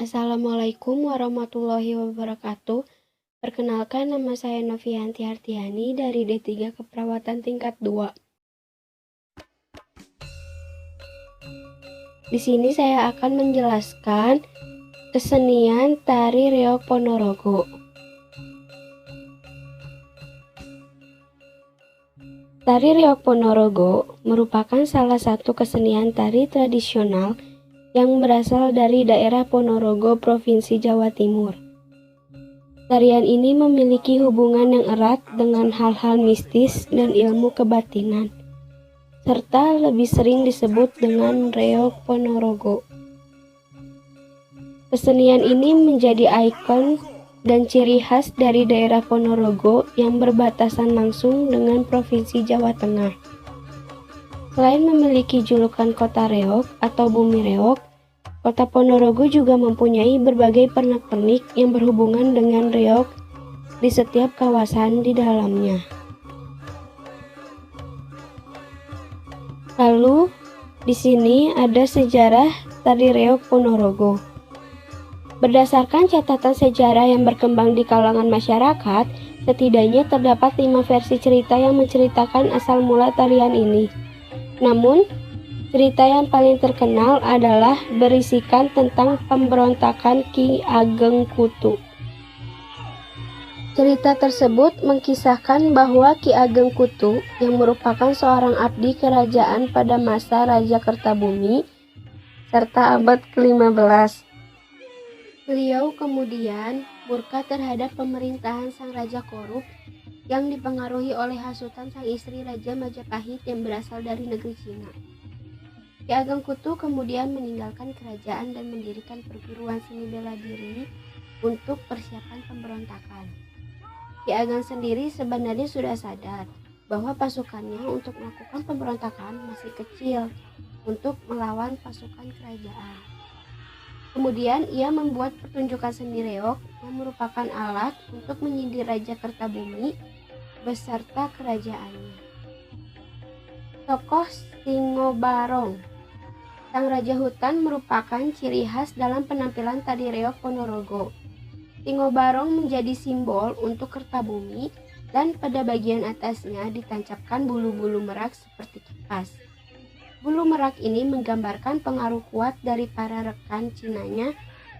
Assalamualaikum warahmatullahi wabarakatuh. Perkenalkan, nama saya Novianti Hartiani dari D3 Keperawatan tingkat 2. Di sini saya akan menjelaskan kesenian tari reog Ponorogo. Tari reog Ponorogo merupakan salah satu kesenian tari tradisional yang berasal dari daerah Ponorogo, Provinsi Jawa Timur. Tarian ini memiliki hubungan yang erat dengan hal-hal mistis dan ilmu kebatinan, serta lebih sering disebut dengan reog Ponorogo. Kesenian ini menjadi ikon dan ciri khas dari daerah Ponorogo yang berbatasan langsung dengan Provinsi Jawa Tengah. Selain memiliki julukan Kota Reog atau Bumi Reog, Kota Ponorogo juga mempunyai berbagai pernak-pernik yang berhubungan dengan reog di setiap kawasan di dalamnya. Lalu, di sini ada sejarah tari reog Ponorogo. Berdasarkan catatan sejarah yang berkembang di kalangan masyarakat, setidaknya terdapat 5 versi cerita yang menceritakan asal mula tarian ini. Namun, cerita yang paling terkenal adalah berisikan tentang pemberontakan Ki Ageng Kutu. Cerita tersebut mengkisahkan bahwa Ki Ageng Kutu, yang merupakan seorang abdi kerajaan pada masa Raja Kertabumi serta abad ke-15. Beliau kemudian murka terhadap pemerintahan sang raja korup yang dipengaruhi oleh hasutan sang istri Raja Majapahit yang berasal dari negeri Cina. Ki Ageng Kutu kemudian meninggalkan kerajaan dan mendirikan perguruan seni bela diri untuk persiapan pemberontakan. Ki Ageng sendiri sebenarnya sudah sadar bahwa pasukannya untuk melakukan pemberontakan masih kecil untuk melawan pasukan kerajaan. Kemudian ia membuat pertunjukan seni reog yang merupakan alat untuk menyindir Raja Kertabumi beserta kerajaannya. Tokoh Singo Barong, sang raja hutan, merupakan ciri khas dalam penampilan tari reog Ponorogo. Singo Barong menjadi simbol untuk Kertabumi dan pada bagian atasnya ditancapkan bulu-bulu merak seperti kipas. Bulu merak ini menggambarkan pengaruh kuat dari para rekan Cinanya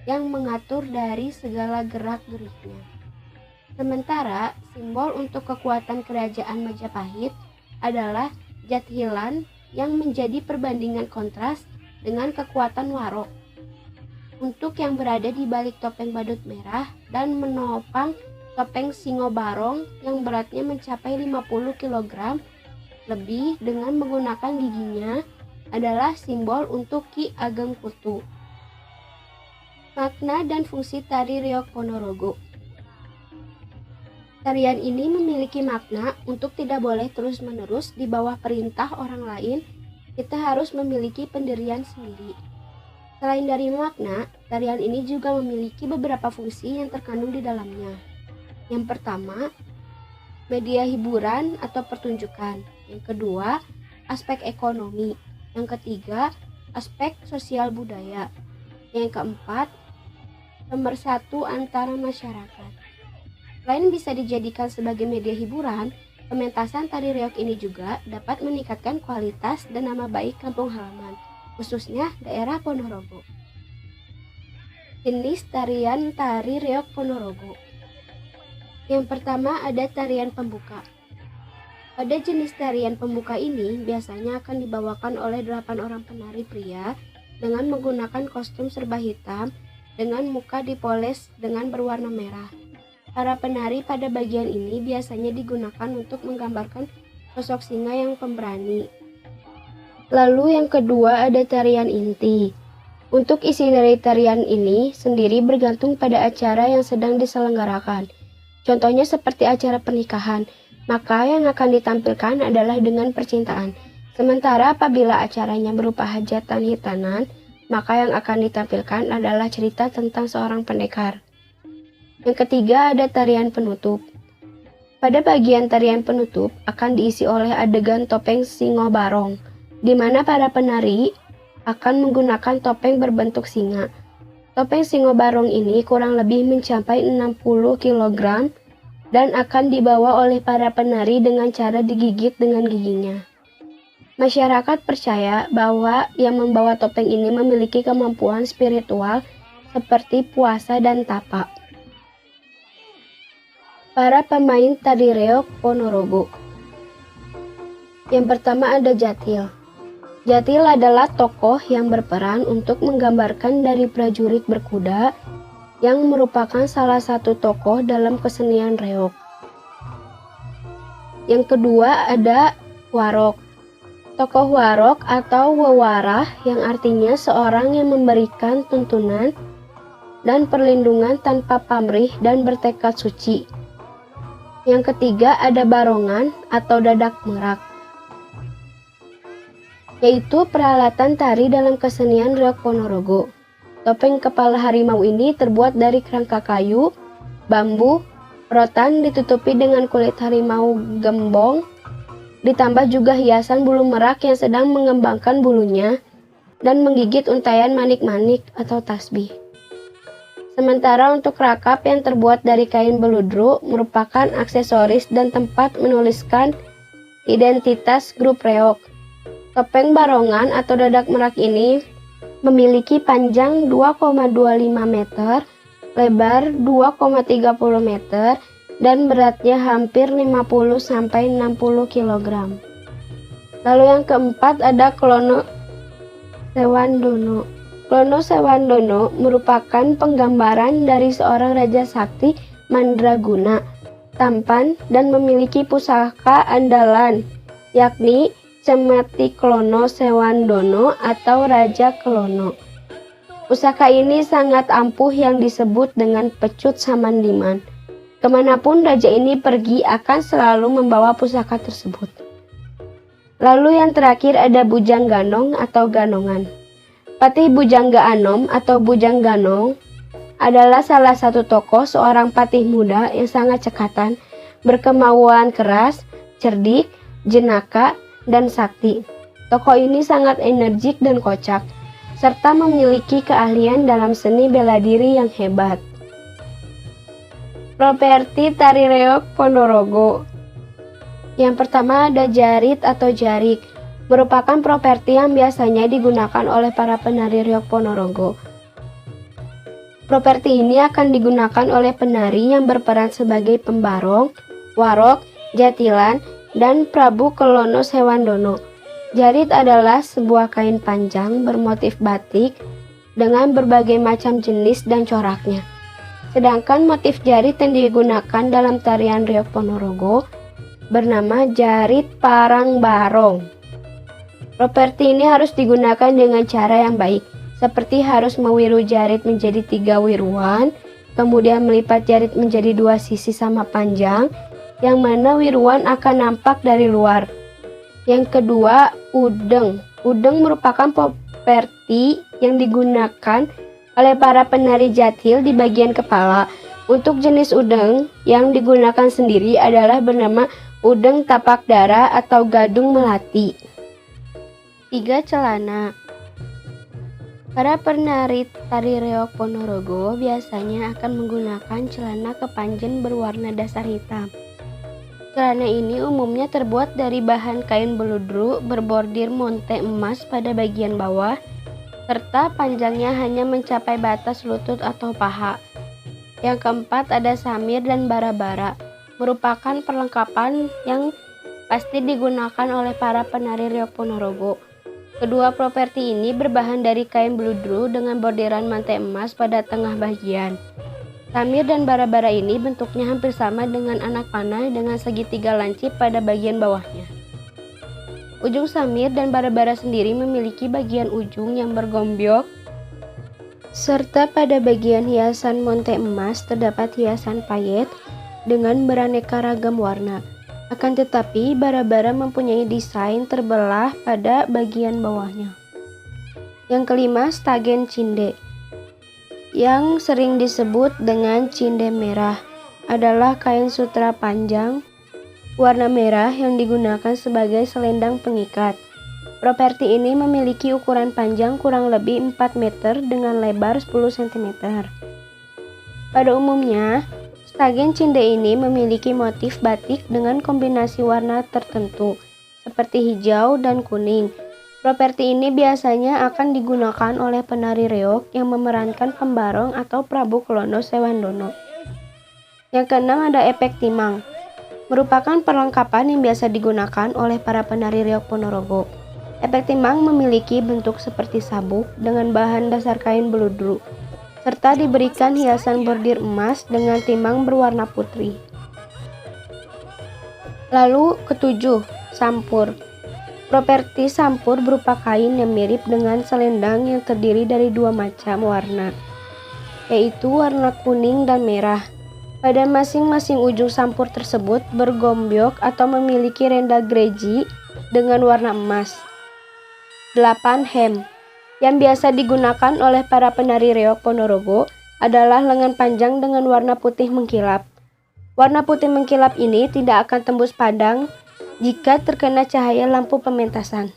yang mengatur dari segala gerak-geriknya. Sementara simbol untuk kekuatan kerajaan Majapahit adalah Jathilan yang menjadi perbandingan kontras dengan kekuatan Warok. Untuk yang berada di balik topeng badut merah dan menopang topeng Singo Barong yang beratnya mencapai 50 kg lebih dengan menggunakan giginya adalah simbol untuk Ki Ageng Kutu. Makna dan fungsi tari reog Ponorogo. Tarian ini memiliki makna untuk tidak boleh terus-menerus di bawah perintah orang lain, kita harus memiliki pendirian sendiri. Selain dari makna, tarian ini juga memiliki beberapa fungsi yang terkandung di dalamnya. Yang pertama, media hiburan atau pertunjukan. Yang kedua, aspek ekonomi. Yang ketiga, aspek sosial budaya. Yang keempat, pemersatu antara masyarakat. Selain bisa dijadikan sebagai media hiburan, pementasan tari reog ini juga dapat meningkatkan kualitas dan nama baik kampung halaman, khususnya daerah Ponorogo. Jenis tarian tari reog Ponorogo. Yang pertama ada tarian pembuka. Pada jenis tarian pembuka ini biasanya akan dibawakan oleh 8 orang penari pria dengan menggunakan kostum serba hitam dengan muka dipoles dengan berwarna merah. Para penari pada bagian ini biasanya digunakan untuk menggambarkan sosok singa yang pemberani. Lalu yang kedua ada tarian inti. Untuk isi dari tarian ini sendiri bergantung pada acara yang sedang diselenggarakan. Contohnya seperti acara pernikahan, maka yang akan ditampilkan adalah dengan percintaan. Sementara apabila acaranya berupa hajatan hitanan, maka yang akan ditampilkan adalah cerita tentang seorang pendekar. Yang ketiga ada tarian penutup. Pada bagian tarian penutup akan diisi oleh adegan topeng Singo Barong, di mana para penari akan menggunakan topeng berbentuk singa. Topeng Singo Barong ini kurang lebih mencapai 60 kg dan akan dibawa oleh para penari dengan cara digigit dengan giginya. Masyarakat percaya bahwa yang membawa topeng ini memiliki kemampuan spiritual seperti puasa dan tapa. Para pemain tari reog Ponorogo. Yang pertama ada Jatil. Jatil adalah tokoh yang berperan untuk menggambarkan dari prajurit berkuda yang merupakan salah satu tokoh dalam kesenian reog. Yang kedua ada Warok. Tokoh Warok atau Wewarah yang artinya seorang yang memberikan tuntunan dan perlindungan tanpa pamrih dan bertekad suci. Yang ketiga ada Barongan atau Dadak Merak, yaitu peralatan tari dalam kesenian reog Ponorogo. Topeng kepala harimau ini terbuat dari kerangka kayu, bambu, rotan ditutupi dengan kulit harimau gembong, ditambah juga hiasan bulu merak yang sedang mengembangkan bulunya dan menggigit untayan manik-manik atau tasbih. Sementara untuk rakap yang terbuat dari kain beludru merupakan aksesoris dan tempat menuliskan identitas grup reog. Topeng Barongan atau Dadak Merak ini memiliki panjang 2,25 meter, lebar 2,30 meter, dan beratnya hampir 50-60 kg. Lalu yang keempat ada Klono Sewandono. Klono Sewandono merupakan penggambaran dari seorang Raja Sakti Mandraguna, tampan dan memiliki pusaka andalan, yakni Cemati Klono Sewandono atau Raja Klono. Pusaka ini sangat ampuh yang disebut dengan pecut Samandiman. Kemanapun raja ini pergi akan selalu membawa pusaka tersebut. Lalu yang terakhir ada Bujang Ganong atau Ganongan. Patih Bujangga Anom atau Bujang Ganong adalah salah satu tokoh seorang patih muda yang sangat cekatan, berkemauan keras, cerdik, jenaka, dan sakti. Tokoh ini sangat energik dan kocak, serta memiliki keahlian dalam seni bela diri yang hebat. Properti tari reog Ponorogo. Yang pertama ada jarit atau jarik, merupakan properti yang biasanya digunakan oleh para penari reog Ponorogo. Properti ini akan digunakan oleh penari yang berperan sebagai pembarong, warok, jatilan, dan Prabu Klono Sewandono. Jarit adalah sebuah kain panjang bermotif batik dengan berbagai macam jenis dan coraknya. Sedangkan motif jarit yang digunakan dalam tarian reog Ponorogo bernama jarit parang barong. Properti ini harus digunakan dengan cara yang baik, seperti harus mewiru jarit menjadi 3 wiruan, kemudian melipat jarit menjadi 2 sisi sama panjang, yang mana wiruan akan nampak dari luar. Yang kedua, udeng. Udeng merupakan properti yang digunakan oleh para penari jatil di bagian kepala. Untuk jenis udeng yang digunakan sendiri adalah bernama udeng tapak dara atau gadung melati. 3. Celana. Para penari tari reog Ponorogo biasanya akan menggunakan celana kepanjen berwarna dasar hitam. Celana ini umumnya terbuat dari bahan kain beludru berbordir monte emas pada bagian bawah, serta panjangnya hanya mencapai batas lutut atau paha. Yang keempat ada samir dan bara-bara, merupakan perlengkapan yang pasti digunakan oleh para penari reog Ponorogo. Kedua properti ini berbahan dari kain beludru dengan bordiran mantai emas pada tengah bagian. Samir dan bara-bara ini bentuknya hampir sama dengan anak panah dengan segitiga lancip pada bagian bawahnya. Ujung samir dan bara-bara sendiri memiliki bagian ujung yang bergombyok, serta pada bagian hiasan monte emas terdapat hiasan payet dengan beraneka ragam warna. Akan tetapi, bara-bara mempunyai desain terbelah pada bagian bawahnya. Yang kelima, stagen cinde, yang sering disebut dengan cinde merah, adalah kain sutra panjang warna merah yang digunakan sebagai selendang pengikat. Properti ini memiliki ukuran panjang kurang lebih 4 meter dengan lebar 10 cm. Pada umumnya, stagen cinde ini memiliki motif batik dengan kombinasi warna tertentu, seperti hijau dan kuning. Properti ini biasanya akan digunakan oleh penari reog yang memerankan pembarong atau Prabu Klono Sewandono. Yang keenam ada efek timang, merupakan perlengkapan yang biasa digunakan oleh para penari reog Ponorogo. Efek timang memiliki bentuk seperti sabuk dengan bahan dasar kain beludru, serta diberikan hiasan bordir emas dengan timang berwarna putih. Lalu ketujuh, sampur. Properti sampur berupa kain yang mirip dengan selendang yang terdiri dari dua macam warna, yaitu warna kuning dan merah. Pada masing-masing ujung sampur tersebut bergombyok atau memiliki renda gereji dengan warna emas. 8. Hem. Yang biasa digunakan oleh para penari reog Ponorogo adalah lengan panjang dengan warna putih mengkilap. Warna putih mengkilap ini tidak akan tembus padang jika terkena cahaya lampu pementasan.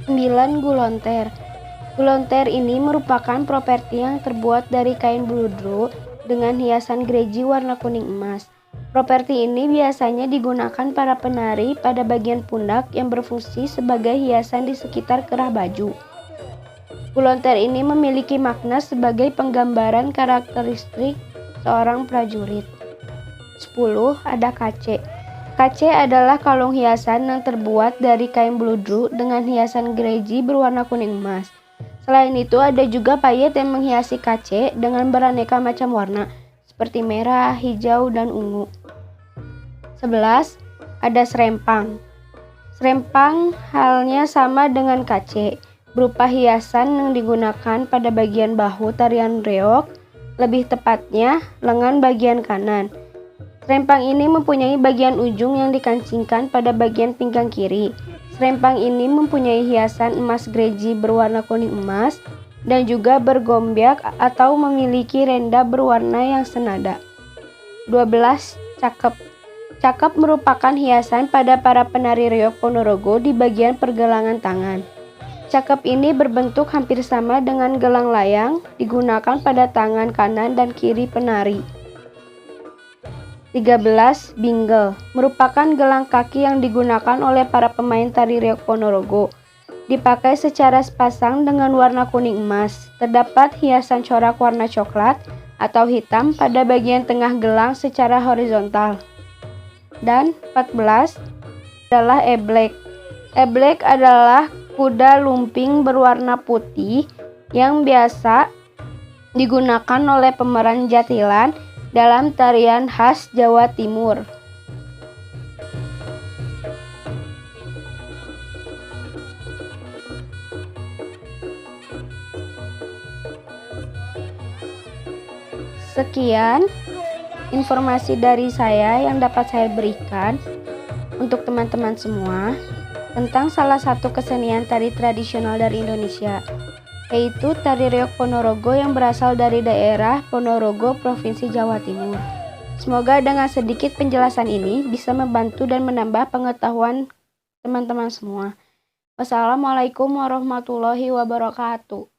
9. Gulonter. Gulonter ini merupakan properti yang terbuat dari kain beludru dengan hiasan gereji warna kuning emas. Properti ini biasanya digunakan para penari pada bagian pundak yang berfungsi sebagai hiasan di sekitar kerah baju. Gulonter ini memiliki makna sebagai penggambaran karakteristik seorang prajurit. 10. Ada kace. Kace adalah kalung hiasan yang terbuat dari kain beludru dengan hiasan gereji berwarna kuning emas. Selain itu ada juga payet yang menghiasi kace dengan beraneka macam warna, seperti merah, hijau, dan ungu. 11. Ada serempang. Serempang halnya sama dengan kace, berupa hiasan yang digunakan pada bagian bahu tarian reog, lebih tepatnya lengan bagian kanan. Serempang ini mempunyai bagian ujung yang dikancingkan pada bagian pinggang kiri. Serempang ini mempunyai hiasan emas gereji berwarna kuning emas dan juga bergombyak atau memiliki renda berwarna yang senada. 12. Cakep. Cakep merupakan hiasan pada para penari reog Ponorogo di bagian pergelangan tangan. Cakep ini berbentuk hampir sama dengan gelang layang, digunakan pada tangan kanan dan kiri penari. 13. Bingle merupakan gelang kaki yang digunakan oleh para pemain tari reog Ponorogo. Dipakai secara sepasang dengan warna kuning emas. Terdapat hiasan corak warna coklat atau hitam pada bagian tengah gelang secara horizontal. Dan 14 adalah eblek. Eblek adalah kuda lumping berwarna putih yang biasa digunakan oleh pemeran jatilan dalam tarian khas Jawa Timur. Sekian informasi dari saya yang dapat saya berikan untuk teman-teman semua tentang salah satu kesenian tari tradisional dari Indonesia, yaitu tari reog Ponorogo yang berasal dari daerah Ponorogo, Provinsi Jawa Timur. Semoga dengan sedikit penjelasan ini bisa membantu dan menambah pengetahuan teman-teman semua. Wassalamualaikum warahmatullahi wabarakatuh.